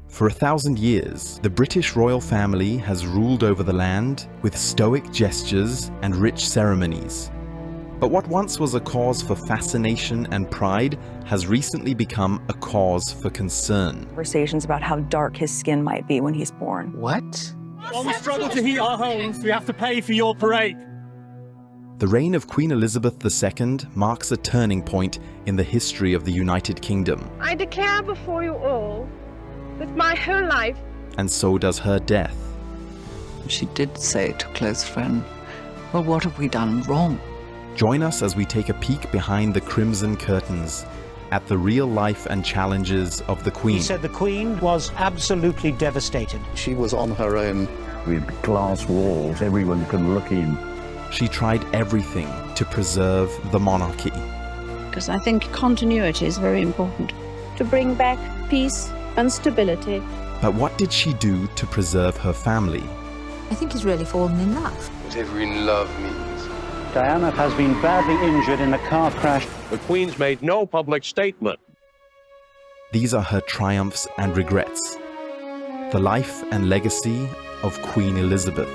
For 1,000 years, the British royal family has ruled over the land with stoic gestures and rich ceremonies. But what once was a cause for fascination and pride has recently become a cause for concern. Conversations about how dark his skin might be when he's born. What? While we struggle to heat our homes, we have to pay for your parade. The reign of Queen Elizabeth II marks a turning point in the history of the United Kingdom. I declare before you all, with my whole life. And so does her death. She did say to a close friend, well, what have we done wrong? Join us as we take a peek behind the crimson curtains at the real life and challenges of the Queen. He said the Queen was absolutely devastated. She was on her own. With glass walls, everyone can look in. She tried everything to preserve the monarchy. Because I think continuity is very important to bring back peace and stability. But what did she do to preserve her family? I think he's really fallen in love. Whatever in love means. Diana has been badly injured in a car crash. The Queen's made no public statement. These are her triumphs and regrets. The life and legacy of Queen Elizabeth.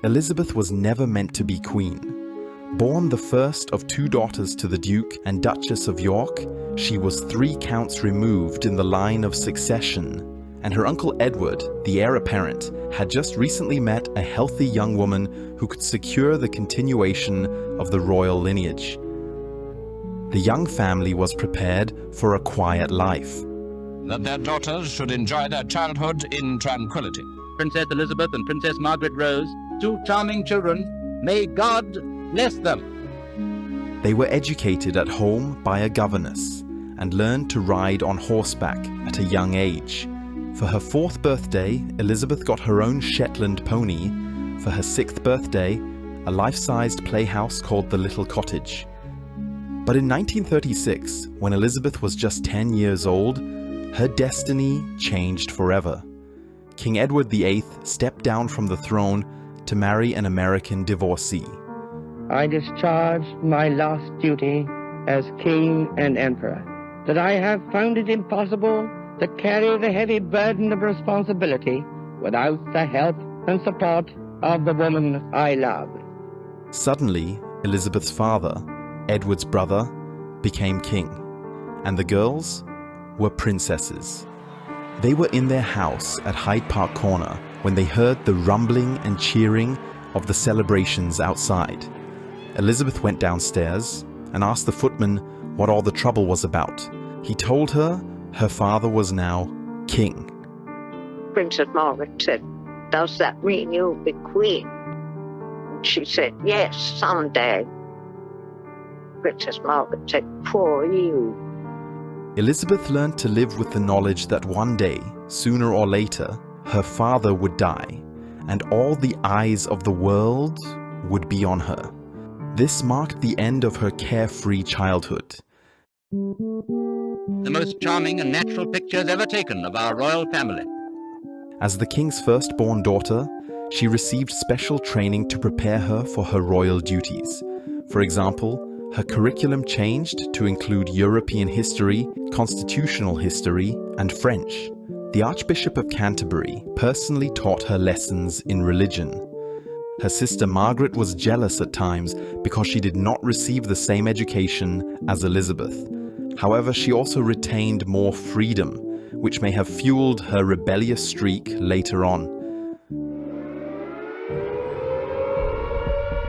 Elizabeth was never meant to be queen. Born the first of 2 daughters to the Duke and Duchess of York, she was 3 counts removed in the line of succession, and her uncle Edward, the heir apparent, had just recently met a healthy young woman who could secure the continuation of the royal lineage. The young family was prepared for a quiet life. That their daughters should enjoy their childhood in tranquility. Princess Elizabeth and Princess Margaret Rose, 2 charming children. May God bless them. They were educated at home by a governess and learned to ride on horseback at a young age. For her 4th birthday, Elizabeth got her own Shetland pony. For her 6th birthday, a life-sized playhouse called the Little Cottage. But in 1936, when Elizabeth was just 10 years old, her destiny changed forever. King Edward VIII stepped down from the throne to marry an American divorcee. I discharge my last duty as King and Emperor, that I have found it impossible to carry the heavy burden of responsibility without the help and support of the woman I love. Suddenly, Elizabeth's father, Edward's brother, became king, and the girls were princesses. They were in their house at Hyde Park Corner when they heard the rumbling and cheering of the celebrations outside. Elizabeth went downstairs and asked the footman what all the trouble was about. He told her her father was now king. Princess Margaret said, "Does that mean you'll be queen?" And she said, "Yes, someday." Princess Margaret said, "Poor you." Elizabeth learned to live with the knowledge that one day, sooner or later, her father would die, and all the eyes of the world would be on her. This marked the end of her carefree childhood. The most charming and natural pictures ever taken of our royal family. As the king's firstborn daughter, she received special training to prepare her for her royal duties. For example, her curriculum changed to include European history, constitutional history, and French. The Archbishop of Canterbury personally taught her lessons in religion. Her sister Margaret was jealous at times because she did not receive the same education as Elizabeth. However, she also retained more freedom, which may have fueled her rebellious streak later on.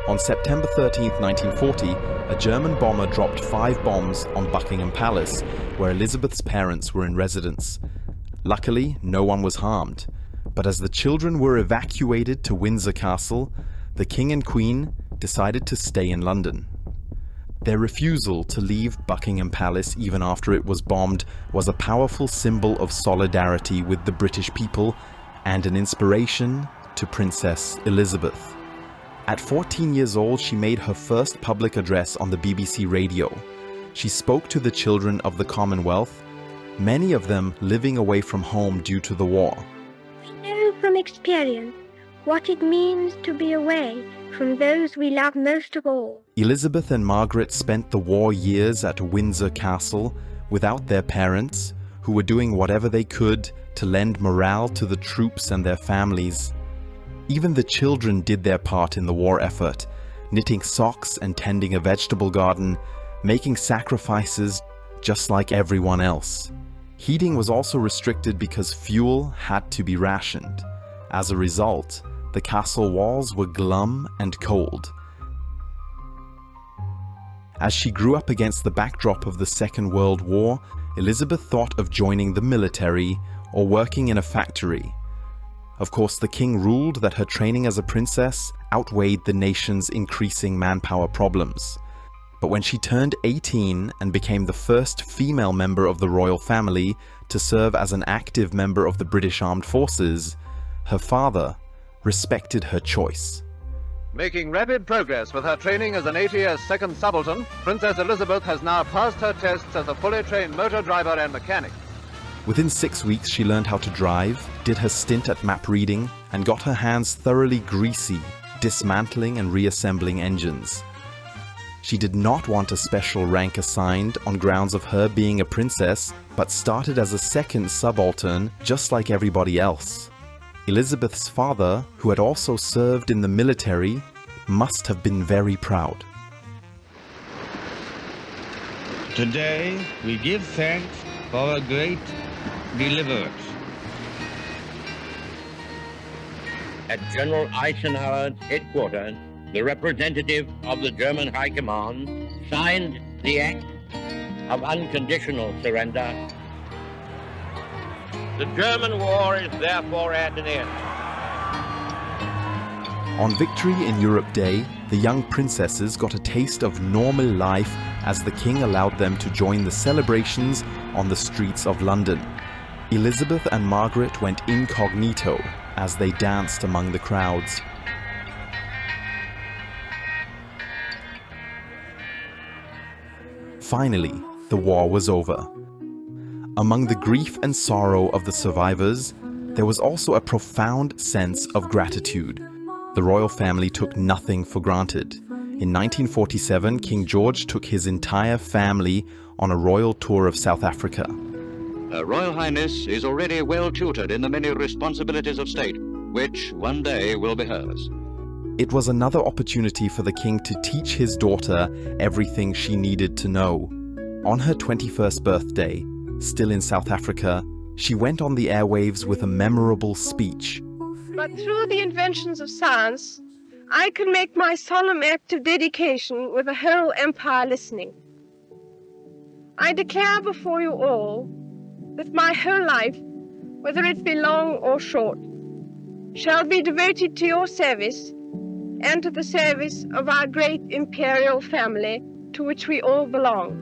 On September 13, 1940, a German bomber dropped 5 bombs on Buckingham Palace, where Elizabeth's parents were in residence. Luckily, no one was harmed, but as the children were evacuated to Windsor Castle, the King and Queen decided to stay in London. Their refusal to leave Buckingham Palace even after it was bombed was a powerful symbol of solidarity with the British people and an inspiration to Princess Elizabeth. At 14 years old, she made her first public address on the BBC radio. She spoke to the children of the Commonwealth many of them living away from home due to the war. We know from experience what it means to be away from those we love most of all. Elizabeth and Margaret spent the war years at Windsor Castle without their parents, who were doing whatever they could to lend morale to the troops and their families. Even the children did their part in the war effort, knitting socks and tending a vegetable garden, making sacrifices just like everyone else. Heating was also restricted because fuel had to be rationed. As a result, the castle walls were glum and cold. As she grew up against the backdrop of the Second World War, Elizabeth thought of joining the military or working in a factory. Of course, the king ruled that her training as a princess outweighed the nation's increasing manpower problems. But when she turned 18 and became the first female member of the royal family to serve as an active member of the British Armed Forces, her father respected her choice. Making rapid progress with her training as an 8-year second subaltern, Princess Elizabeth has now passed her tests as a fully trained motor driver and mechanic. Within 6 weeks, she learned how to drive, did her stint at map reading, and got her hands thoroughly greasy, dismantling and reassembling engines. She did not want a special rank assigned on grounds of her being a princess, but started as a second subaltern just like everybody else. Elizabeth's father, who had also served in the military, must have been very proud. Today we give thanks for a great deliverance. At General Eisenhower's headquarters, the representative of the German High Command signed the Act of Unconditional Surrender. The German war is therefore at an end. On Victory in Europe Day, the young princesses got a taste of normal life as the king allowed them to join the celebrations on the streets of London. Elizabeth and Margaret went incognito as they danced among the crowds. Finally, the war was over. Among the grief and sorrow of the survivors, there was also a profound sense of gratitude. The royal family took nothing for granted. In 1947, King George took his entire family on a royal tour of South Africa. Her Royal Highness is already well tutored in the many responsibilities of state, which one day will be hers. It was another opportunity for the king to teach his daughter everything she needed to know. On her 21st birthday, still in South Africa, she went on the airwaves with a memorable speech. But through the inventions of science, I can make my solemn act of dedication with the whole empire listening. I declare before you all that my whole life, whether it be long or short, shall be devoted to your service and to the service of our great imperial family to which we all belong.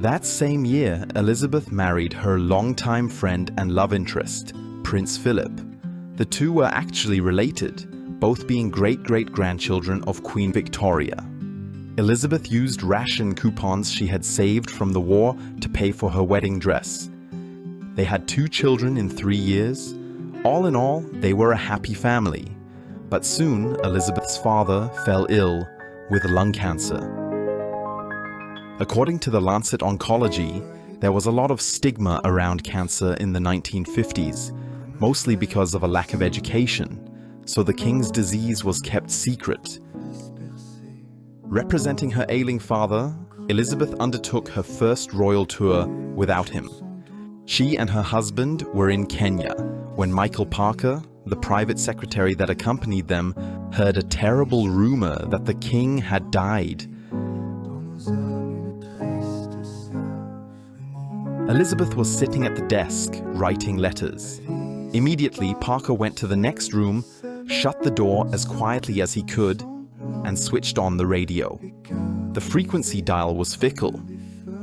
That same year, Elizabeth married her longtime friend and love interest, Prince Philip. The two were actually related, both being great-great-grandchildren of Queen Victoria. Elizabeth used ration coupons she had saved from the war to pay for her wedding dress. They had 2 children in 3 years. All in all, they were a happy family. But soon, Elizabeth's father fell ill with lung cancer. According to the Lancet Oncology, there was a lot of stigma around cancer in the 1950s, mostly because of a lack of education, so the king's disease was kept secret. Representing her ailing father, Elizabeth undertook her first royal tour without him. She and her husband were in Kenya when Michael Parker, the private secretary that accompanied them, heard a terrible rumor that the king had died. Elizabeth was sitting at the desk, writing letters. Immediately, Parker went to the next room, shut the door as quietly as he could, and switched on the radio. The frequency dial was fickle,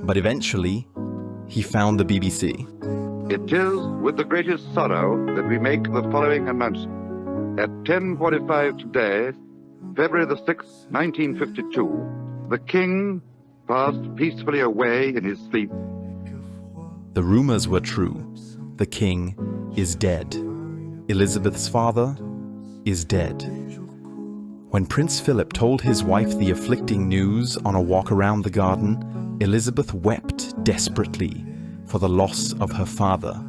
but eventually, he found the BBC. It is with the greatest sorrow that we make the following announcement. At 10:45 today, February the 6th, 1952, the King passed peacefully away in his sleep. The rumors were true. The king is dead. Elizabeth's father is dead. When Prince Philip told his wife the afflicting news on a walk around the garden, Elizabeth wept desperately for the loss of her father.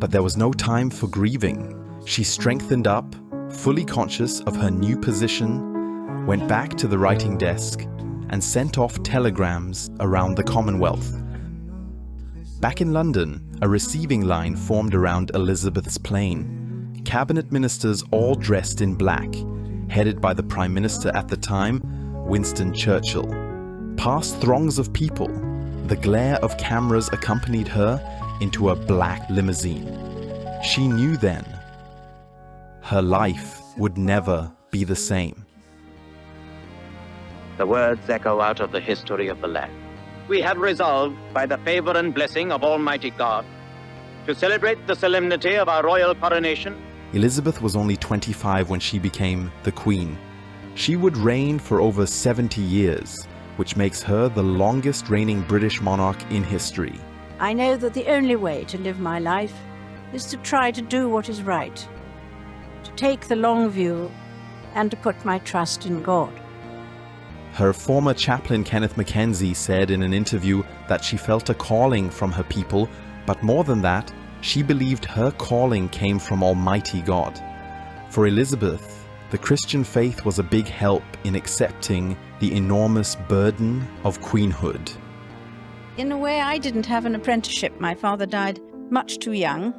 But there was no time for grieving. She strengthened up, fully conscious of her new position, went back to the writing desk, and sent off telegrams around the Commonwealth. Back in London, a receiving line formed around Elizabeth's plane. Cabinet ministers all dressed in black, headed by the Prime Minister at the time, Winston Churchill. Past throngs of people, the glare of cameras accompanied her into a black limousine. She knew then her life would never be the same. The words echo out of the history of the land. We have resolved, by the favor and blessing of Almighty God, to celebrate the solemnity of our royal coronation. Elizabeth was only 25 when she became the Queen. She would reign for over 70 years, which makes her the longest reigning British monarch in history. I know that the only way to live my life is to try to do what is right, to take the long view, and to put my trust in God. Her former chaplain Kenneth Mackenzie said in an interview that she felt a calling from her people, but more than that, she believed her calling came from Almighty God. For Elizabeth, the Christian faith was a big help in accepting the enormous burden of queenhood. In a way, I didn't have an apprenticeship. My father died much too young.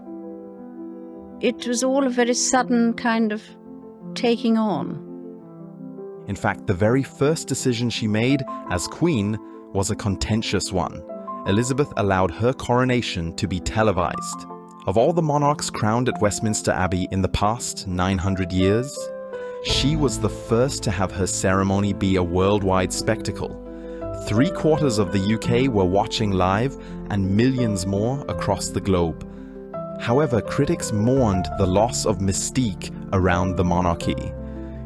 It was all a very sudden kind of taking on. In fact, the very first decision she made as queen was a contentious one. Elizabeth allowed her coronation to be televised. Of all the monarchs crowned at Westminster Abbey in the past 900 years, she was the first to have her ceremony be a worldwide spectacle. 3/4 of the UK were watching live and millions more across the globe. However, critics mourned the loss of mystique around the monarchy.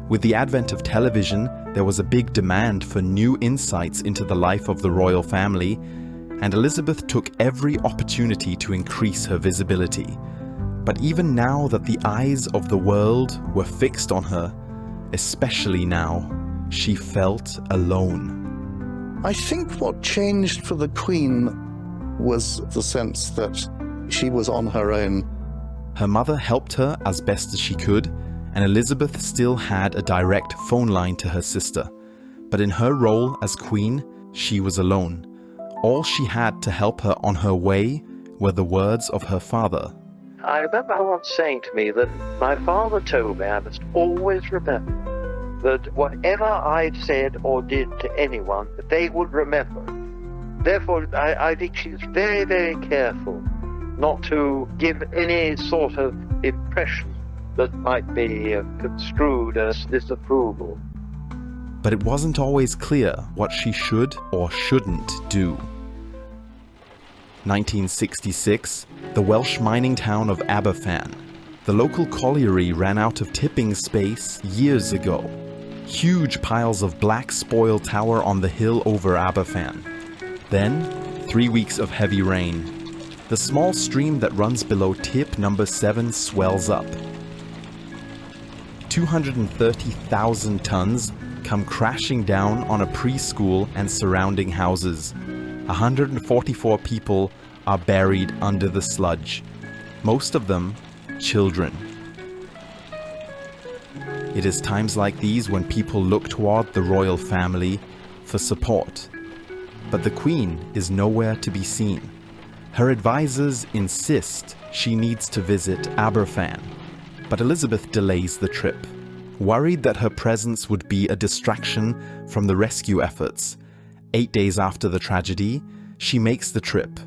With the advent of television, there was a big demand for new insights into the life of the royal family, and Elizabeth took every opportunity to increase her visibility. But even now that the eyes of the world were fixed on her, especially now, she felt alone. I think what changed for the Queen was the sense that she was on her own. Her mother helped her as best as she could, and Elizabeth still had a direct phone line to her sister. But in her role as Queen, she was alone. All she had to help her on her way were the words of her father. I remember her once saying to me that my father told me I must always remember that whatever I said or did to anyone, that they would remember. Therefore, I think she's very, very careful not to give any sort of impression that might be construed as disapproval. But it wasn't always clear what she should or shouldn't do. 1966, the Welsh mining town of Aberfan. The local colliery ran out of tipping space years ago. Huge piles of black spoil tower on the hill over Aberfan. Then, 3 weeks of heavy rain. The small stream that runs below tip number 7 swells up. 230,000 tons come crashing down on a preschool and surrounding houses. 144 people are buried under the sludge, most of them children. It is times like these when people look toward the royal family for support. But the Queen is nowhere to be seen. Her advisors insist she needs to visit Aberfan, but Elizabeth delays the trip. Worried that her presence would be a distraction from the rescue efforts, 8 days after the tragedy, she makes the trip.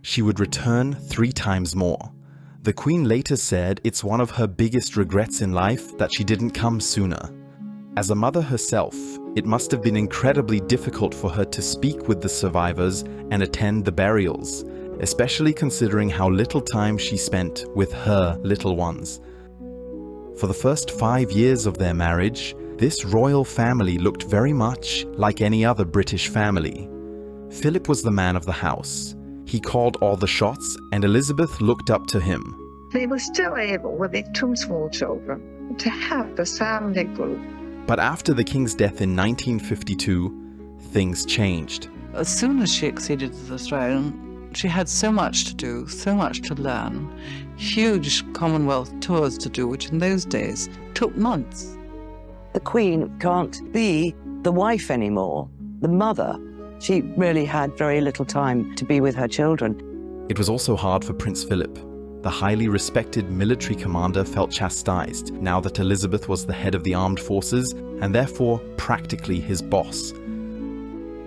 She would return 3 times more. The Queen later said it's one of her biggest regrets in life that she didn't come sooner. As a mother herself, it must have been incredibly difficult for her to speak with the survivors and attend the burials, especially considering how little time she spent with her little ones. For the first 5 years of their marriage, this royal family looked very much like any other British family. Philip was the man of the house. He called all the shots, and Elizabeth looked up to him. They were still able, with their two small children, to have the family group. But after the king's death in 1952, things changed. As soon as she acceded to the throne, she had so much to do, so much to learn, huge Commonwealth tours to do, which in those days took months. The Queen can't be the wife anymore, the mother. She really had very little time to be with her children. It was also hard for Prince Philip. The highly respected military commander felt chastised now that Elizabeth was the head of the armed forces and therefore practically his boss.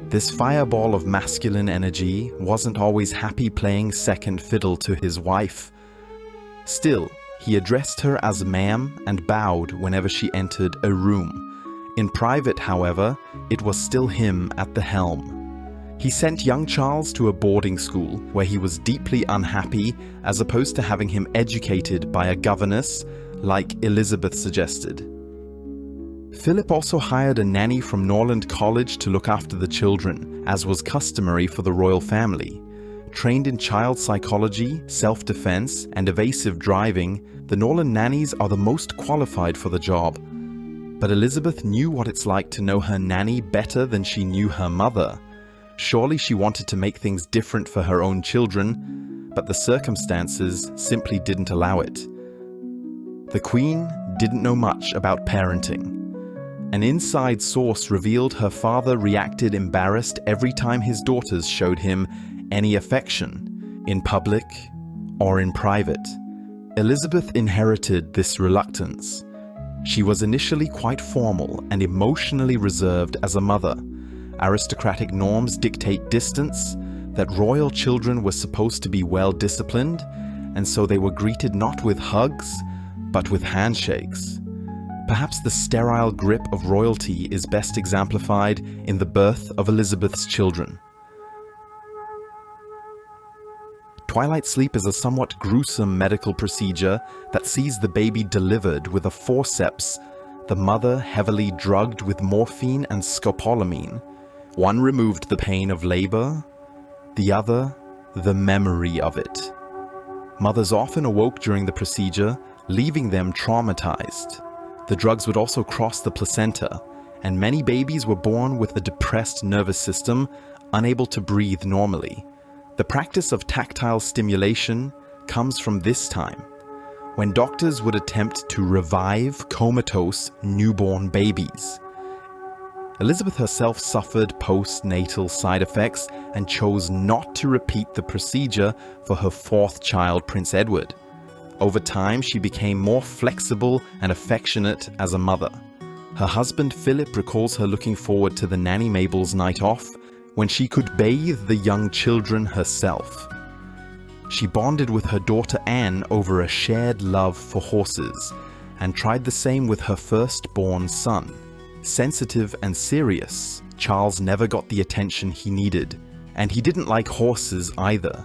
This fireball of masculine energy wasn't always happy playing second fiddle to his wife. Still, he addressed her as ma'am and bowed whenever she entered a room. In private, however, it was still him at the helm. He sent young Charles to a boarding school where he was deeply unhappy, as opposed to having him educated by a governess like Elizabeth suggested. Philip also hired a nanny from Norland College to look after the children, as was customary for the royal family. Trained in child psychology, self-defense, and evasive driving, the Norland nannies are the most qualified for the job. But Elizabeth knew what it's like to know her nanny better than she knew her mother. Surely she wanted to make things different for her own children, but the circumstances simply didn't allow it. The Queen didn't know much about parenting. An inside source revealed her father reacted embarrassed every time his daughters showed him any affection, in public or in private. Elizabeth inherited this reluctance. She was initially quite formal and emotionally reserved as a mother. Aristocratic norms dictate distance, that royal children were supposed to be well disciplined, and so they were greeted not with hugs, but with handshakes. Perhaps the sterile grip of royalty is best exemplified in the birth of Elizabeth's children. Twilight sleep is a somewhat gruesome medical procedure that sees the baby delivered with a forceps, the mother heavily drugged with morphine and scopolamine. One removed the pain of labor, the other, the memory of it. Mothers often awoke during the procedure, leaving them traumatized. The drugs would also cross the placenta, and many babies were born with a depressed nervous system, unable to breathe normally. The practice of tactile stimulation comes from this time, when doctors would attempt to revive comatose newborn babies. Elizabeth herself suffered postnatal side effects and chose not to repeat the procedure for her fourth child, Prince Edward. Over time, she became more flexible and affectionate as a mother. Her husband Philip recalls her looking forward to the nanny Mabel's night off, when she could bathe the young children herself. She bonded with her daughter Anne over a shared love for horses, and tried the same with her firstborn son. Sensitive and serious, Charles never got the attention he needed, and he didn't like horses either.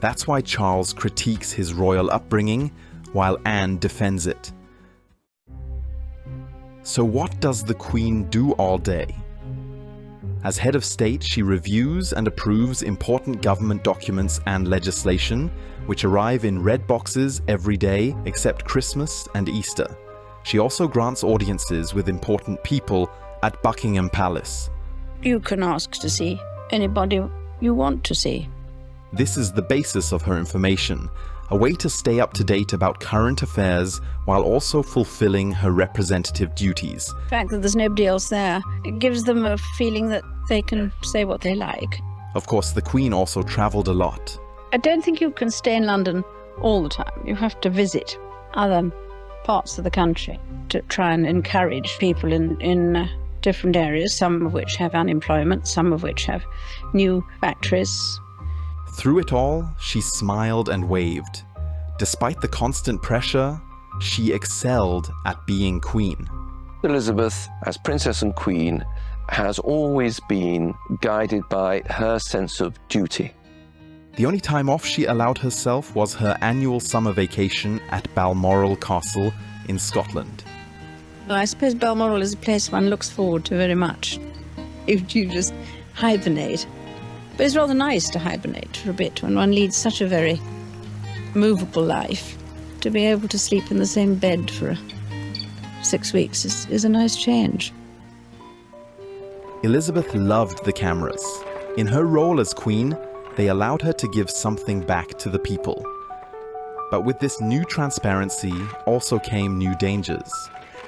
That's why Charles critiques his royal upbringing, while Anne defends it. So what does the Queen do all day? As head of state, she reviews and approves important government documents and legislation, which arrive in red boxes every day except Christmas and Easter. She also grants audiences with important people at Buckingham Palace. You can ask to see anybody you want to see. This is the basis of her information, a way to stay up to date about current affairs while also fulfilling her representative duties. The fact that there's nobody else there, it gives them a feeling that they can say what they like. Of course, the Queen also travelled a lot. I don't think you can stay in London all the time. You have to visit other parts of the country to try and encourage people in different areas, some of which have unemployment, some of which have new factories. Through it all, she smiled and waved. Despite the constant pressure, she excelled at being queen. Elizabeth, as Princess and Queen, has always been guided by her sense of duty. The only time off she allowed herself was her annual summer vacation at Balmoral Castle in Scotland. Well, I suppose Balmoral is a place one looks forward to very much. If you just hibernate But it's rather nice to hibernate for a bit when one leads such a very movable life. To be able to sleep in the same bed for 6 weeks is a nice change. Elizabeth loved the cameras. In her role as queen, they allowed her to give something back to the people. But with this new transparency also came new dangers.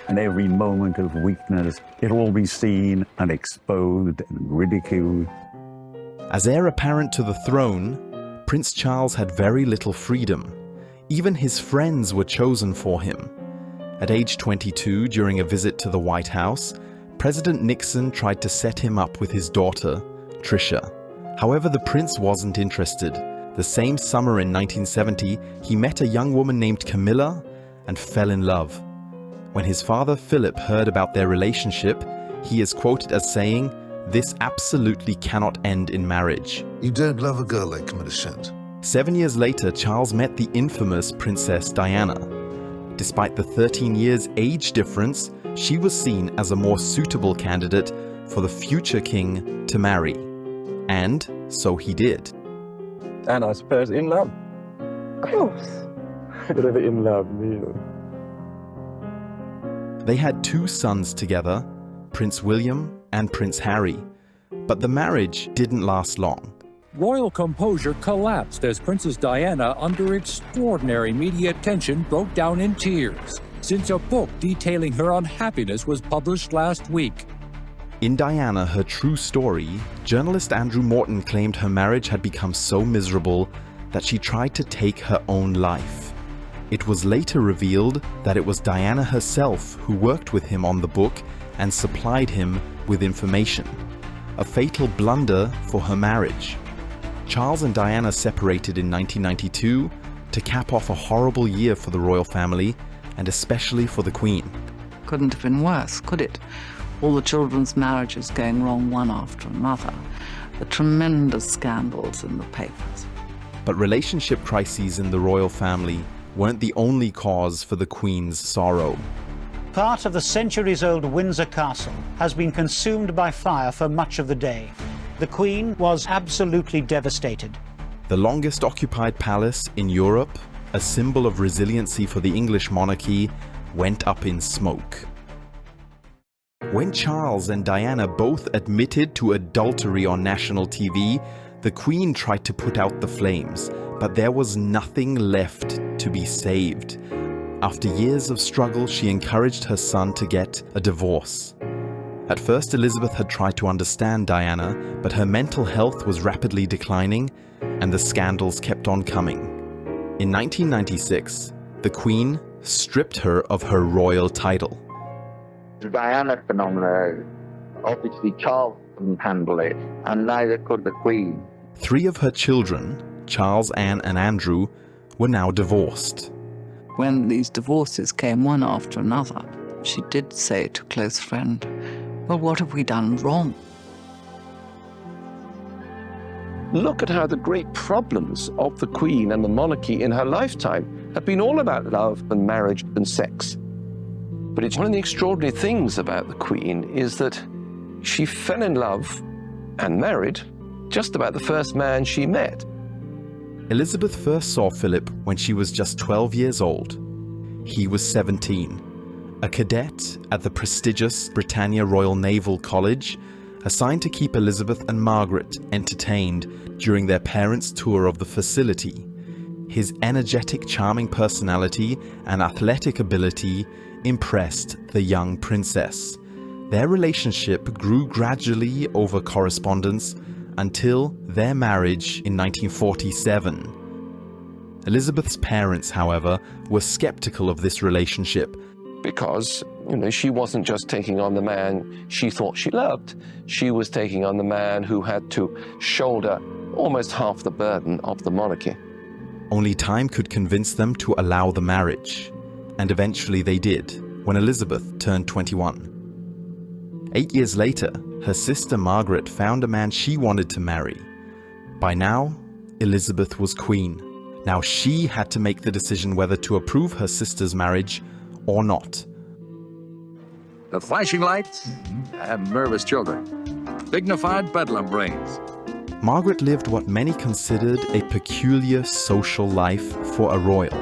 And every moment of weakness, it'll all be seen and exposed and ridiculed. As heir apparent to the throne, Prince Charles had very little freedom. Even his friends were chosen for him. At age 22, during a visit to the White House, President Nixon tried to set him up with his daughter, Tricia. However, the prince wasn't interested. The same summer in 1970, he met a young woman named Camilla and fell in love. When his father Philip heard about their relationship, he is quoted as saying, "This absolutely cannot end in marriage." You don't love a girl like Camilla shan't. 7 years later, Charles met the infamous Princess Diana. Despite the 13 years age difference, she was seen as a more suitable candidate for the future king to marry. And so he did. And I suppose in love. Of course. Whatever in love means. They had 2 sons together, Prince William and Prince Harry. But the marriage didn't last long. Royal composure collapsed as Princess Diana, under extraordinary media attention, broke down in tears, since a book detailing her unhappiness was published last week. In Diana, her true story, journalist Andrew Morton claimed her marriage had become so miserable that she tried to take her own life. It was later revealed that it was Diana herself who worked with him on the book and supplied him with information. A fatal blunder for her marriage. Charles and Diana separated in 1992 to cap off a horrible year for the royal family and especially for the Queen. Couldn't have been worse, could it? All the children's marriages going wrong one after another. The tremendous scandals in the papers. But relationship crises in the royal family weren't the only cause for the Queen's sorrow. Part of the centuries-old Windsor Castle has been consumed by fire for much of the day. The Queen was absolutely devastated. The longest occupied palace in Europe, a symbol of resiliency for the English monarchy, went up in smoke. When Charles and Diana both admitted to adultery on national TV, the Queen tried to put out the flames, but there was nothing left to be saved. After years of struggle, she encouraged her son to get a divorce. At first, Elizabeth had tried to understand Diana, but her mental health was rapidly declining, and the scandals kept on coming. In 1996, the Queen stripped her of her royal title. The Diana phenomenon, obviously Charles couldn't handle it, and neither could the Queen. 3 of her children, Charles, Anne and Andrew, were now divorced. When these divorces came one after another, she did say to a close friend, "Well, what have we done wrong?" Look at how the great problems of the Queen and the monarchy in her lifetime have been all about love and marriage and sex. But it's one of the extraordinary things about the Queen is that she fell in love and married just about the first man she met. Elizabeth first saw Philip when she was just 12 years old. He was 17, a cadet at the prestigious Britannia Royal Naval College, assigned to keep Elizabeth and Margaret entertained during their parents' tour of the facility. His energetic, charming personality and athletic ability impressed the young princess. Their relationship grew gradually over correspondence until their marriage in 1947. Elizabeth's parents, however, were skeptical of this relationship. Because, she wasn't just taking on the man she thought she loved. She was taking on the man who had to shoulder almost half the burden of the monarchy. Only time could convince them to allow the marriage. And eventually they did, when Elizabeth turned 21. 8 years later, her sister Margaret found a man she wanted to marry. By now, Elizabeth was queen. Now she had to make the decision whether to approve her sister's marriage or not. The flashing lights and nervous children. Dignified bedlam brains. Margaret lived what many considered a peculiar social life for a royal.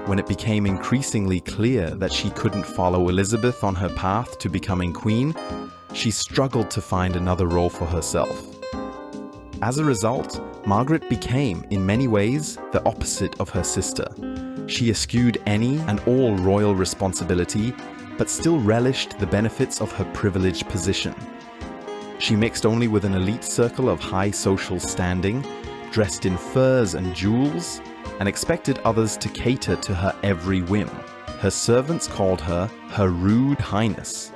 When it became increasingly clear that she couldn't follow Elizabeth on her path to becoming queen, she struggled to find another role for herself. As a result, Margaret became, in many ways, the opposite of her sister. She eschewed any and all royal responsibility, but still relished the benefits of her privileged position. She mixed only with an elite circle of high social standing, dressed in furs and jewels, and expected others to cater to her every whim. Her servants called her Rude Highness.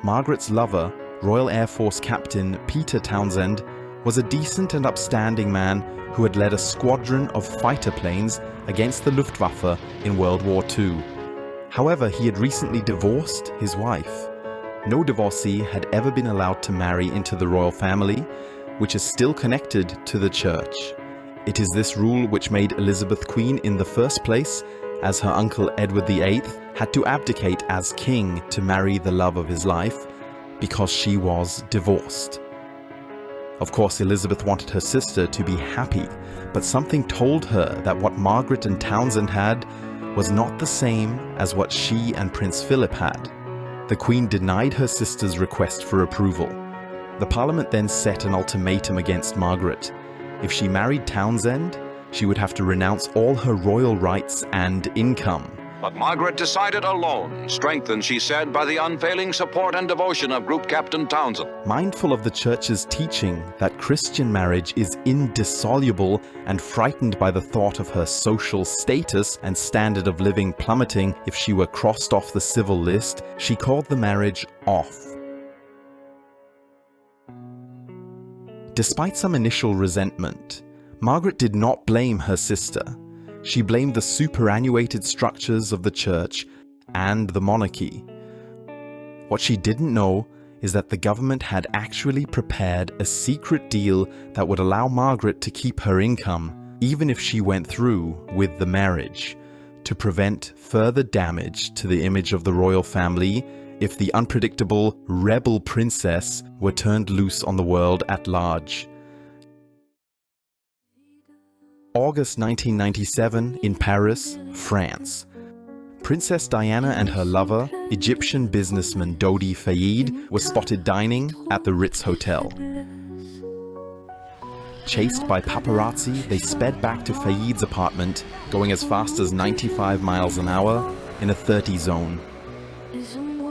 Margaret's lover, Royal Air Force Captain Peter Townsend, was a decent and upstanding man who had led a squadron of fighter planes against the Luftwaffe in World War II. However, he had recently divorced his wife. No divorcee had ever been allowed to marry into the royal family, which is still connected to the church. It is this rule which made Elizabeth queen in the first place, as her uncle Edward VIII had to abdicate as king to marry the love of his life, because she was divorced. Of course, Elizabeth wanted her sister to be happy, but something told her that what Margaret and Townsend had was not the same as what she and Prince Philip had. The Queen denied her sister's request for approval. The Parliament then set an ultimatum against Margaret. If she married Townsend, she would have to renounce all her royal rights and income. But Margaret decided alone, strengthened, she said, by the unfailing support and devotion of Group Captain Townsend. Mindful of the Church's teaching that Christian marriage is indissoluble and frightened by the thought of her social status and standard of living plummeting if she were crossed off the civil list, she called the marriage off. Despite some initial resentment, Margaret did not blame her sister. She blamed the superannuated structures of the church and the monarchy. What she didn't know is that the government had actually prepared a secret deal that would allow Margaret to keep her income, even if she went through with the marriage, to prevent further damage to the image of the royal family if the unpredictable rebel princess were turned loose on the world at large. August 1997 in Paris, France. Princess Diana and her lover, Egyptian businessman Dodi Fayed, were spotted dining at the Ritz Hotel. Chased by paparazzi, they sped back to Fayed's apartment, going as fast as 95 miles an hour in a 30 zone.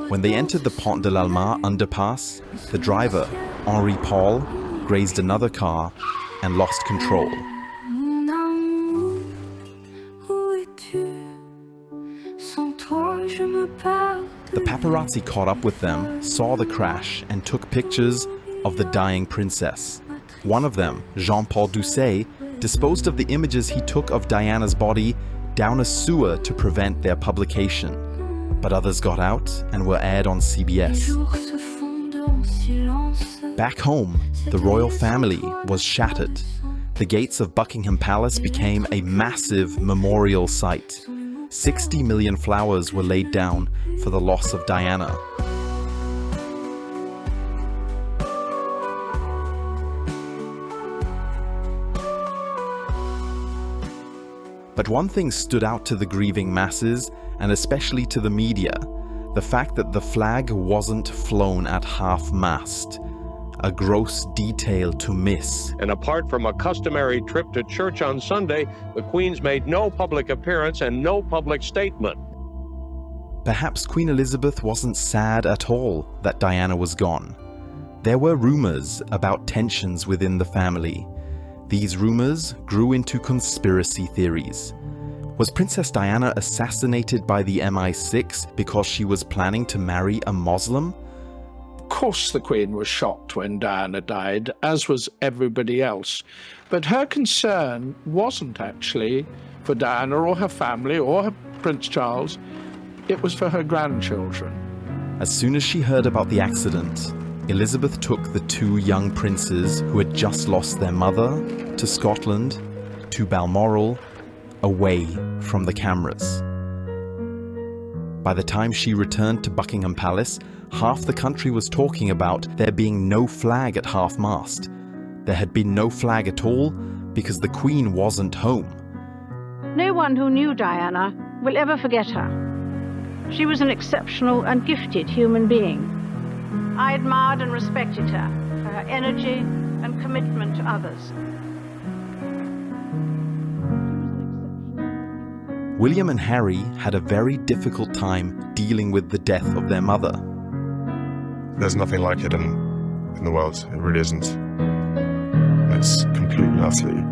When they entered the Pont de l'Alma underpass, the driver, Henri Paul, grazed another car and lost control. The paparazzi caught up with them, saw the crash, and took pictures of the dying princess. One of them, Jean-Paul Doucet, disposed of the images he took of Diana's body down a sewer to prevent their publication. But others got out and were aired on CBS. Back home, the royal family was shattered. The gates of Buckingham Palace became a massive memorial site. 60 million flowers were laid down for the loss of Diana. But one thing stood out to the grieving masses, and especially to the media: the fact that the flag wasn't flown at half-mast. A gross detail to miss. And apart from a customary trip to church on Sunday, the Queen's made no public appearance and no public statement. Perhaps Queen Elizabeth wasn't sad at all that Diana was gone. There were rumors about tensions within the family. These rumors grew into conspiracy theories. Was Princess Diana assassinated by the MI6 because she was planning to marry a Muslim? Of course the Queen was shocked when Diana died, as was everybody else. But her concern wasn't actually for Diana or her family or Prince Charles. It was for her grandchildren. As soon as she heard about the accident, Elizabeth took the two young princes who had just lost their mother to Scotland, to Balmoral, away from the cameras. By the time she returned to Buckingham Palace, half the country was talking about there being no flag at half-mast. There had been no flag at all because the Queen wasn't home. No one who knew Diana will ever forget her. She was an exceptional and gifted human being. I admired and respected her for her energy and commitment to others. William and Harry had a very difficult time dealing with the death of their mother. There's nothing like it in the world. It really isn't. It's completely and utterly.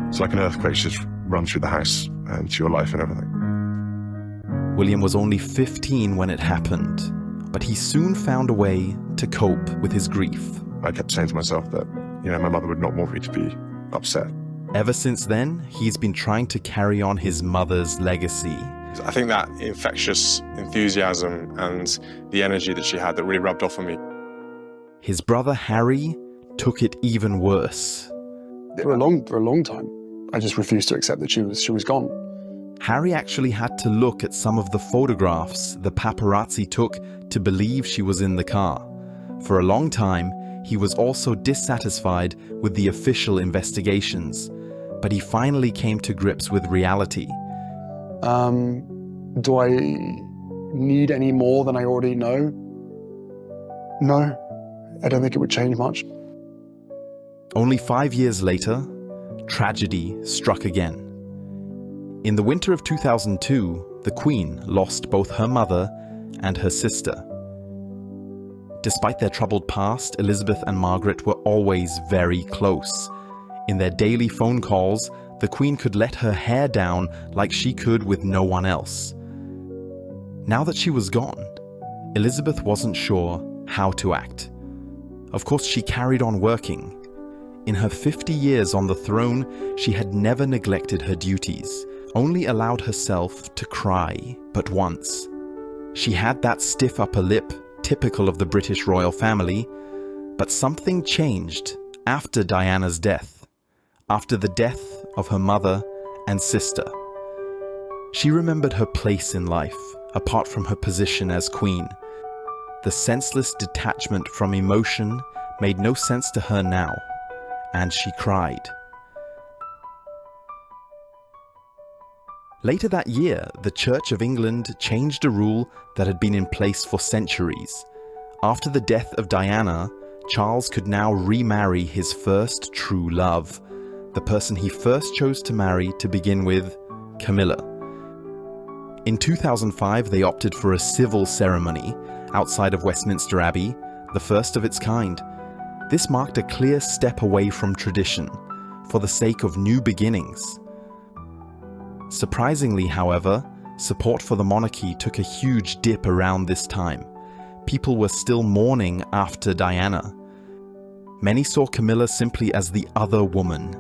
It's like an earthquake just run through the house and to your life and everything. William was only 15 when it happened, but he soon found a way to cope with his grief. I kept saying to myself that, my mother would not want me to be upset. Ever since then, he's been trying to carry on his mother's legacy. I think that infectious enthusiasm and the energy that she had that really rubbed off on me. His brother Harry took it even worse. For a long time, I just refused to accept that she was gone. Harry actually had to look at some of the photographs the paparazzi took to believe she was in the car. For a long time, he was also dissatisfied with the official investigations, but he finally came to grips with reality. Do I need any more than I already know? No, I don't think it would change much. Only 5 years later, tragedy struck again. In the winter of 2002, the Queen lost both her mother and her sister. Despite their troubled past, Elizabeth and Margaret were always very close. In their daily phone calls, the Queen could let her hair down like she could with no one else. Now that she was gone, Elizabeth wasn't sure how to act. Of course, she carried on working. In her 50 years on the throne, she had never neglected her duties, only allowed herself to cry but once. She had that stiff upper lip, typical of the British royal family, but something changed after Diana's death, after the death of her mother and sister. She remembered her place in life, apart from her position as Queen. The senseless detachment from emotion made no sense to her now, and she cried. Later that year, the Church of England changed a rule that had been in place for centuries. After the death of Diana, Charles could now remarry his first true love, the person he first chose to marry to begin with, Camilla. In 2005, they opted for a civil ceremony outside of Westminster Abbey, the first of its kind. This marked a clear step away from tradition, for the sake of new beginnings. Surprisingly, however, support for the monarchy took a huge dip around this time. People were still mourning after Diana. Many saw Camilla simply as the other woman.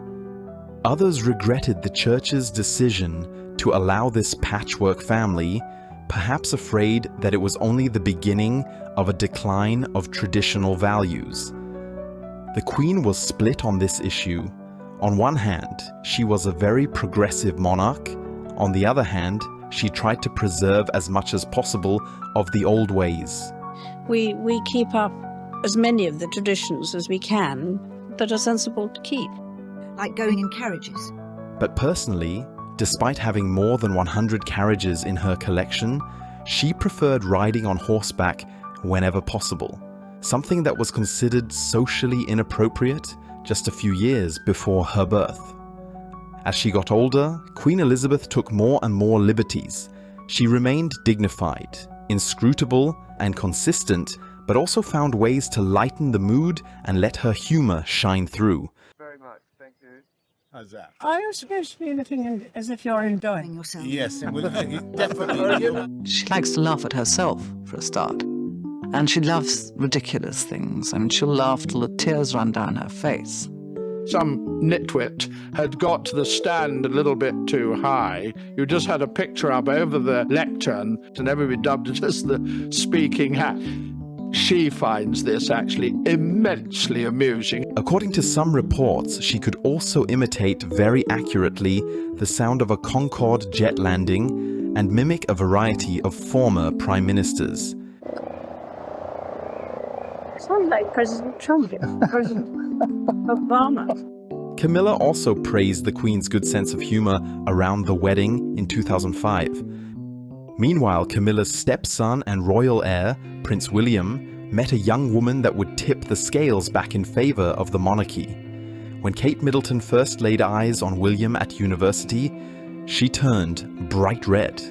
Others regretted the church's decision to allow this patchwork family, perhaps afraid that it was only the beginning of a decline of traditional values. The Queen was split on this issue. On one hand, she was a very progressive monarch. On the other hand, she tried to preserve as much as possible of the old ways. We keep up as many of the traditions as we can that are sensible to keep. Like going in carriages. But personally, despite having more than 100 carriages in her collection, she preferred riding on horseback whenever possible, something that was considered socially inappropriate just a few years before her birth. As she got older, Queen Elizabeth took more and more liberties. She remained dignified, inscrutable, and consistent, but also found ways to lighten the mood and let her humor shine through. Very much, thank you. How's that? Are you supposed to be looking as if you're enjoying yourself? Yes, it will definitely. She likes to laugh at herself, for a start. And she loves ridiculous things. I mean, she'll laugh till the tears run down her face. Some nitwit had got the stand a little bit too high. You just had a picture up over the lectern, and everybody dubbed it as the speaking hat. She finds this actually immensely amusing. According to some reports, she could also imitate very accurately the sound of a Concorde jet landing and mimic a variety of former prime ministers. Sounds like President Trump. Obama. Camilla also praised the Queen's good sense of humor around the wedding in 2005. Meanwhile, Camilla's stepson and royal heir, Prince William, met a young woman that would tip the scales back in favor of the monarchy. When Kate Middleton first laid eyes on William at university, she turned bright red.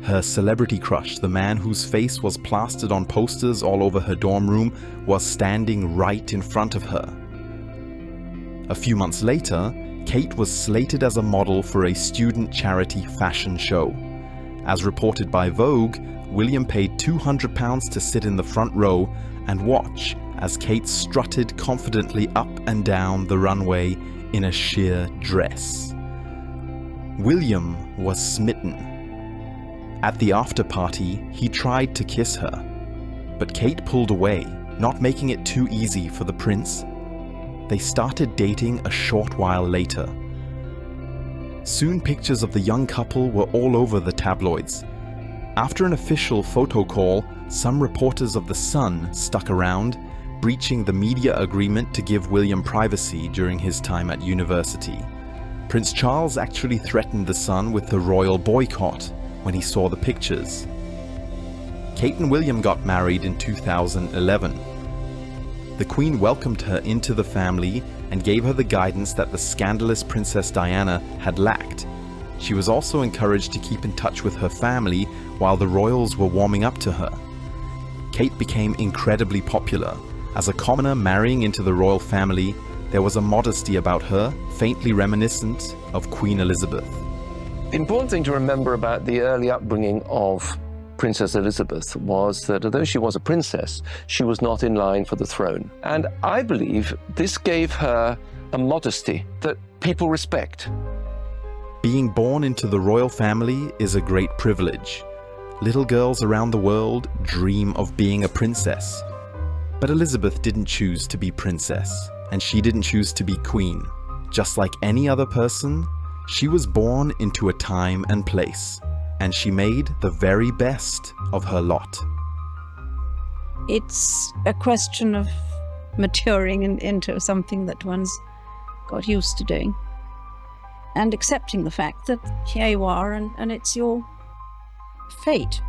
Her celebrity crush, the man whose face was plastered on posters all over her dorm room, was standing right in front of her. A few months later, Kate was slated as a model for a student charity fashion show. As reported by Vogue, William paid £200 to sit in the front row and watch as Kate strutted confidently up and down the runway in a sheer dress. William was smitten. At the after party, he tried to kiss her, but Kate pulled away, not making it too easy for the prince. They started dating a short while later. Soon pictures of the young couple were all over the tabloids. After an official photo call, some reporters of The Sun stuck around, breaching the media agreement to give William privacy during his time at university. Prince Charles actually threatened The Sun with the royal boycott when he saw the pictures. Kate and William got married in 2011. The Queen welcomed her into the family and gave her the guidance that the scandalous Princess Diana had lacked. She was also encouraged to keep in touch with her family while the royals were warming up to her. Kate became incredibly popular. As a commoner marrying into the royal family, there was a modesty about her, faintly reminiscent of Queen Elizabeth. The important thing to remember about the early upbringing of Princess Elizabeth was that although she was a princess, she was not in line for the throne. And I believe this gave her a modesty that people respect. Being born into the royal family is a great privilege. Little girls around the world dream of being a princess. But Elizabeth didn't choose to be princess, and she didn't choose to be queen. Just like any other person, she was born into a time and place, and she made the very best of her lot. It's a question of maturing into something that one's got used to doing, and accepting the fact that here you are and it's your fate.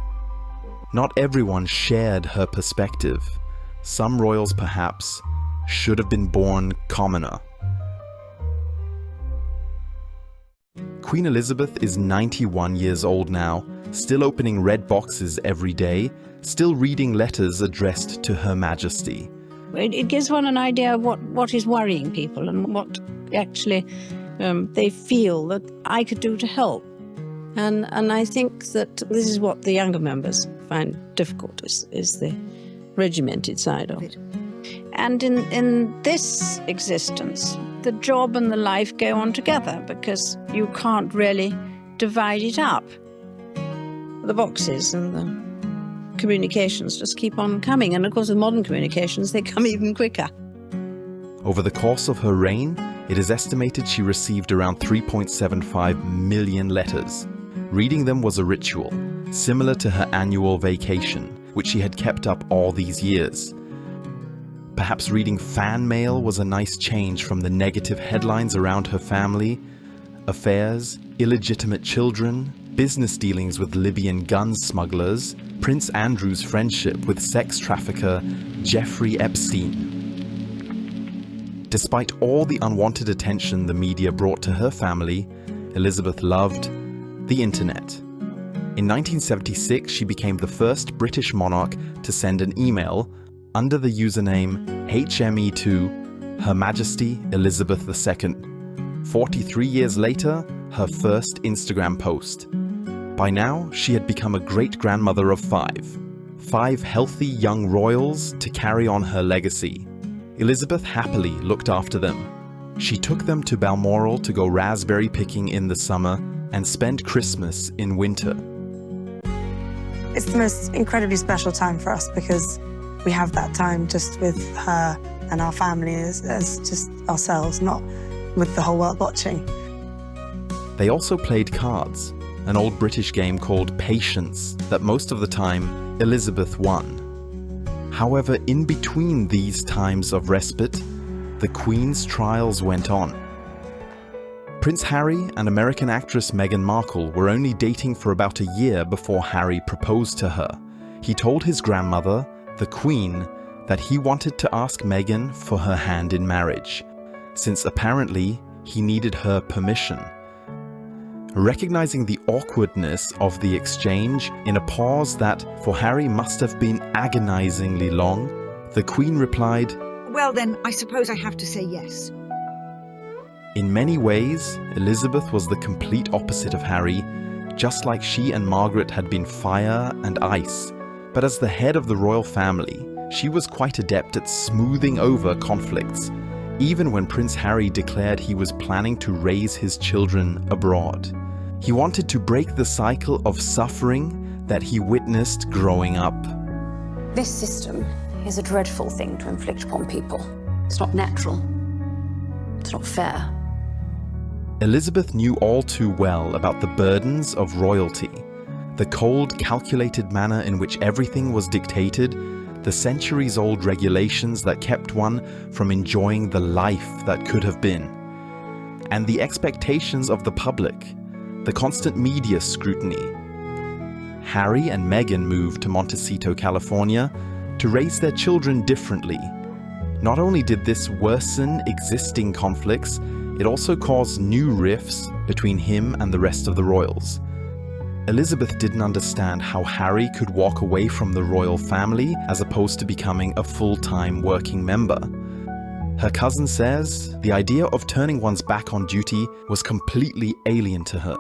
Not everyone shared her perspective. Some royals, perhaps, should have been born commoner. Queen Elizabeth is 91 years old now, still opening red boxes every day, still reading letters addressed to Her Majesty. It gives one an idea of what is worrying people and what actually they feel that I could do to help. And I think that this is what the younger members find difficult, is the regimented side of it. And in this existence, the job and the life go on together because you can't really divide it up. The boxes and the communications just keep on coming. And of course, with modern communications, they come even quicker. Over the course of her reign, it is estimated she received around 3.75 million letters. Reading them was a ritual, similar to her annual vacation, which she had kept up all these years. Perhaps reading fan mail was a nice change from the negative headlines around her family, affairs, illegitimate children, business dealings with Libyan gun smugglers, Prince Andrew's friendship with sex trafficker Jeffrey Epstein. Despite all the unwanted attention the media brought to her family, Elizabeth loved the internet. In 1976, she became the first British monarch to send an email under the username HME2 Her Majesty Elizabeth II. 43 years later, her first Instagram post. By now, she had become a great-grandmother of 5 healthy young royals to carry on her legacy. Elizabeth happily looked after them. She took them to Balmoral to go raspberry picking in the summer and spend Christmas in winter. It's the most incredibly special time for us because we have that time just with her and our family as just ourselves, not with the whole world watching. They also played cards, an old British game called Patience that most of the time Elizabeth won. However, in between these times of respite, the Queen's trials went on. Prince Harry and American actress Meghan Markle were only dating for about a year before Harry proposed to her. He told his grandmother, the Queen, that he wanted to ask Meghan for her hand in marriage, since apparently he needed her permission. Recognizing the awkwardness of the exchange, in a pause that for Harry must have been agonizingly long, the Queen replied, "Well then, I suppose I have to say yes." In many ways, Elizabeth was the complete opposite of Harry, just like she and Margaret had been fire and ice. But as the head of the royal family, she was quite adept at smoothing over conflicts, even when Prince Harry declared he was planning to raise his children abroad. He wanted to break the cycle of suffering that he witnessed growing up. This system is a dreadful thing to inflict upon people. It's not natural. It's not fair. Elizabeth knew all too well about the burdens of royalty, the cold, calculated manner in which everything was dictated, the centuries-old regulations that kept one from enjoying the life that could have been, and the expectations of the public, the constant media scrutiny. Harry and Meghan moved to Montecito, California, to raise their children differently. Not only did this worsen existing conflicts, it also caused new rifts between him and the rest of the royals. Elizabeth didn't understand how Harry could walk away from the royal family as opposed to becoming a full-time working member. Her cousin says the idea of turning one's back on duty was completely alien to her.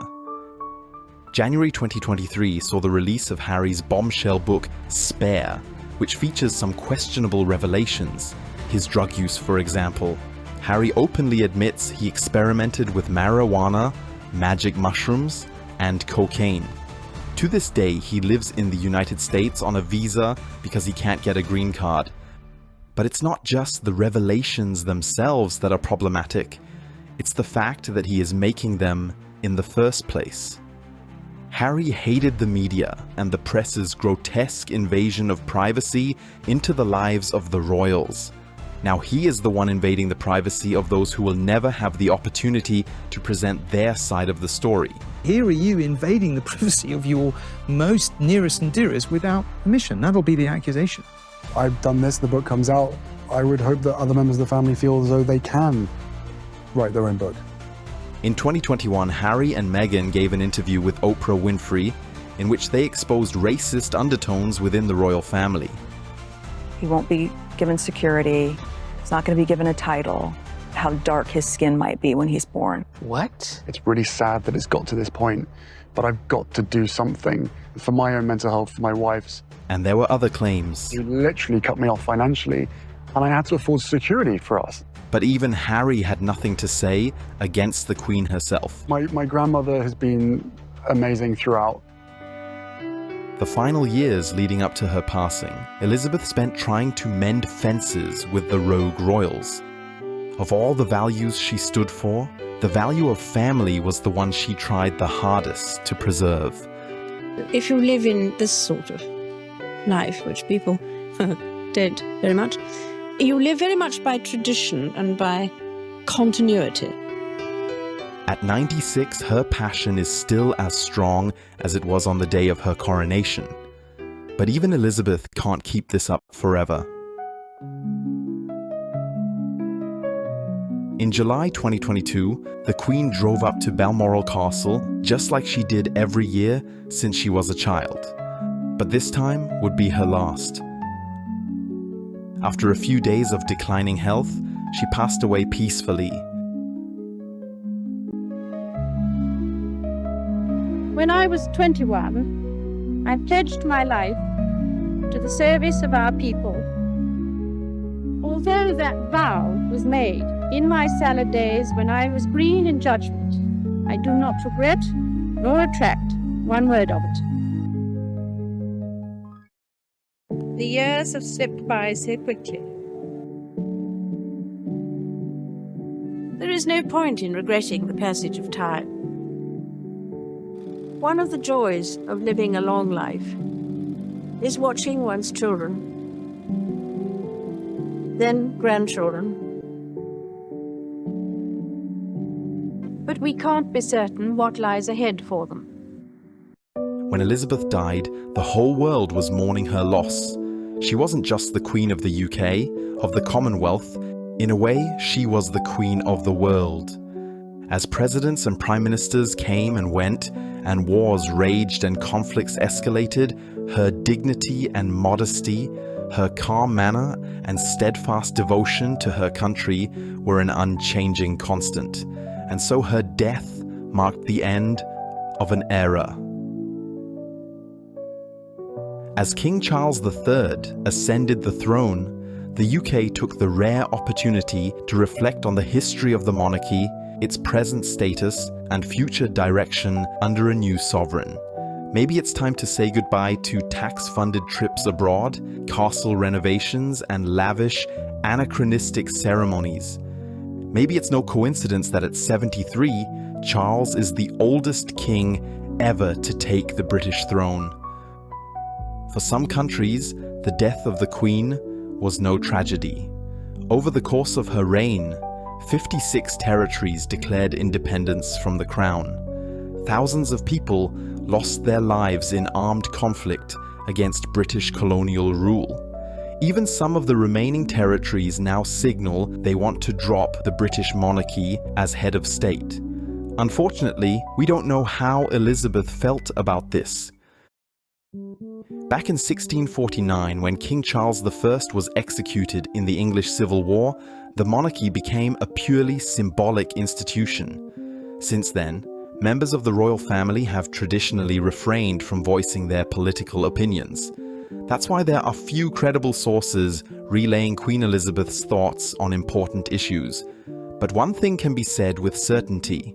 January 2023 saw the release of Harry's bombshell book, 𝗜𝗡𝗙𝗢, which features some questionable revelations. His drug use, for example. Harry openly admits he experimented with marijuana, magic mushrooms, and cocaine. To this day, he lives in the United States on a visa because he can't get a green card. But it's not just the revelations themselves that are problematic. It's the fact that he is making them in the first place. Harry hated the media and the press's grotesque invasion of privacy into the lives of the royals. Now he is the one invading the privacy of those who will never have the opportunity to present their side of the story. Here are you invading the privacy of your most nearest and dearest without permission. That'll be the accusation. I've done this, the book comes out. I would hope that other members of the family feel as though they can write their own book. In 2021, Harry and Meghan gave an interview with Oprah Winfrey in which they exposed racist undertones within the royal family. He won't be given security. He's not going to be given a title. How dark his skin might be when he's born. What? It's really sad that it's got to this point, but I've got to do something for my own mental health, for my wife's. And there were other claims. He literally cut me off financially, and I had to afford security for us. But even Harry had nothing to say against the Queen herself. My grandmother has been amazing throughout. The final years leading up to her passing, Elizabeth spent trying to mend fences with the rogue royals. Of all the values she stood for, the value of family was the one she tried the hardest to preserve. If you live in this sort of life, which people don't very much, you live very much by tradition and by continuity. At 96, her passion is still as strong as it was on the day of her coronation. But even Elizabeth can't keep this up forever. In July 2022, the Queen drove up to Balmoral Castle just like she did every year since she was a child. But this time would be her last. After a few days of declining health, she passed away peacefully. When I was 21, I pledged my life to the service of our people. Although that vow was made in my salad days when I was green in judgment, I do not regret nor retract one word of it. The years have slipped by so quickly. There is no point in regretting the passage of time. One of the joys of living a long life is watching one's children, then grandchildren, we can't be certain what lies ahead for them. When Elizabeth died, the whole world was mourning her loss. She wasn't just the Queen of the UK, of the Commonwealth. In a way, she was the Queen of the world. As presidents and prime ministers came and went, and wars raged and conflicts escalated, her dignity and modesty, her calm manner and steadfast devotion to her country were an unchanging constant. And so her death marked the end of an era. As King Charles III ascended the throne, the UK took the rare opportunity to reflect on the history of the monarchy, its present status, and future direction under a new sovereign. Maybe it's time to say goodbye to tax-funded trips abroad, castle renovations, and lavish, anachronistic ceremonies. Maybe it's no coincidence that at 73, Charles is the oldest king ever to take the British throne. For some countries, the death of the Queen was no tragedy. Over the course of her reign, 56 territories declared independence from the Crown. Thousands of people lost their lives in armed conflict against British colonial rule. Even some of the remaining territories now signal they want to drop the British monarchy as head of state. Unfortunately, we don't know how Elizabeth felt about this. Back in 1649, when King Charles I was executed in the English Civil War, the monarchy became a purely symbolic institution. Since then, members of the royal family have traditionally refrained from voicing their political opinions. That's why there are few credible sources relaying Queen Elizabeth's thoughts on important issues. But one thing can be said with certainty,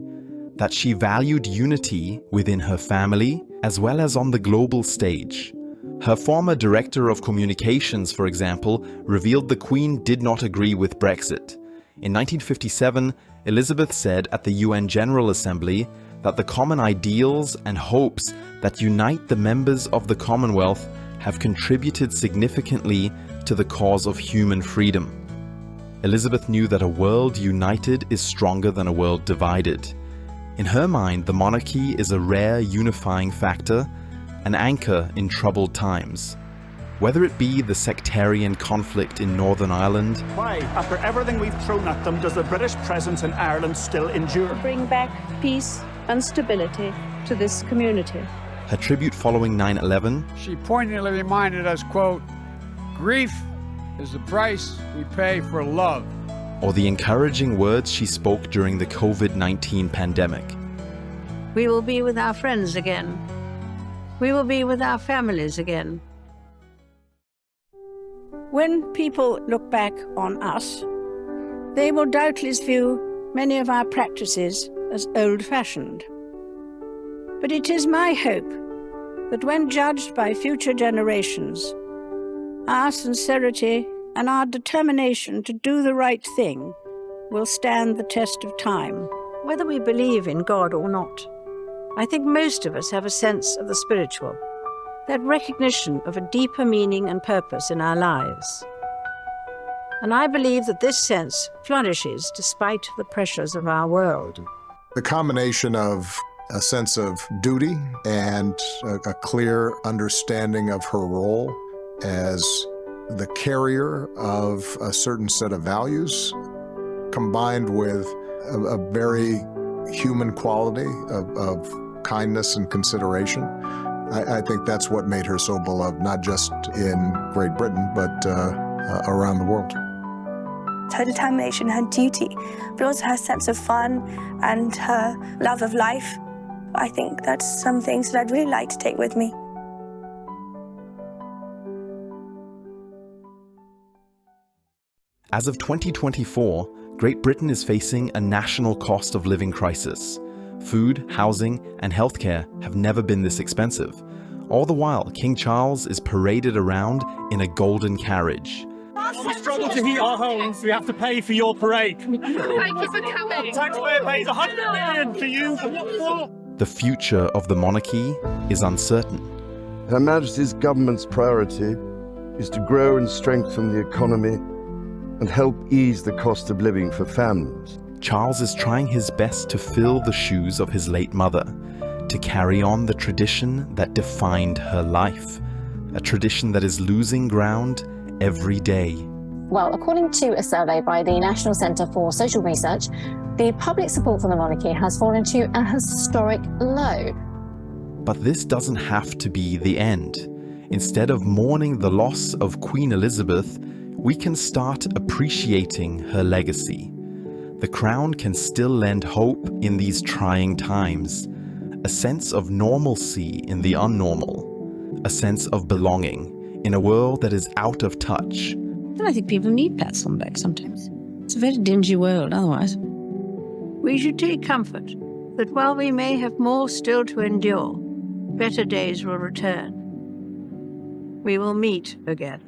that she valued unity within her family as well as on the global stage. Her former director of communications, for example, revealed the Queen did not agree with Brexit. In 1957, Elizabeth said at the UN General Assembly that the common ideals and hopes that unite the members of the Commonwealth have contributed significantly to the cause of human freedom. Elizabeth knew that a world united is stronger than a world divided. In her mind, the monarchy is a rare unifying factor, an anchor in troubled times. Whether it be the sectarian conflict in Northern Ireland, why, after everything we've thrown at them, does the British presence in Ireland still endure? Bring back peace and stability to this community. her tribute following 9/11, she poignantly reminded us, quote, "Grief is the price we pay for love." or the encouraging words she spoke during the COVID-19 pandemic. We will be with our friends again. We will be with our families again. When people look back on us, they will doubtless view many of our practices as old-fashioned. But it is my hope that when judged by future generations, our sincerity and our determination to do the right thing will stand the test of time. Whether we believe in God or not, I think most of us have a sense of the spiritual, that recognition of a deeper meaning and purpose in our lives. And I believe that this sense flourishes despite the pressures of our world. The combination of a sense of duty and a clear understanding of her role as the carrier of a certain set of values, combined with a very human quality of kindness and consideration. I think that's what made her so beloved, not just in Great Britain, but around the world. Her determination, her duty, but also her sense of fun and her love of life. I think that's some things that I'd really like to take with me. As of 2024, Great Britain is facing a national cost of living crisis. Food, housing, and healthcare have never been this expensive. All the while, King Charles is paraded around in a golden carriage. We struggle to heat our homes, we have to pay for your parade. Thank you for coming. Taxpayer pays $100 million for you. The future of the monarchy is uncertain. Her Majesty's government's priority is to grow and strengthen the economy and help ease the cost of living for families. Charles is trying his best to fill the shoes of his late mother, to carry on the tradition that defined her life, a tradition that is losing ground every day. Well, according to a survey by the National Centre for Social Research, the public support for the monarchy has fallen to a historic low. But this doesn't have to be the end. Instead of mourning the loss of Queen Elizabeth, we can start appreciating her legacy. The crown can still lend hope in these trying times, a sense of normalcy in the unnormal, a sense of belonging in a world that is out of touch. I think people need pats on the back sometimes. It's a very dingy world otherwise. We should take comfort that while we may have more still to endure, better days will return. We will meet again.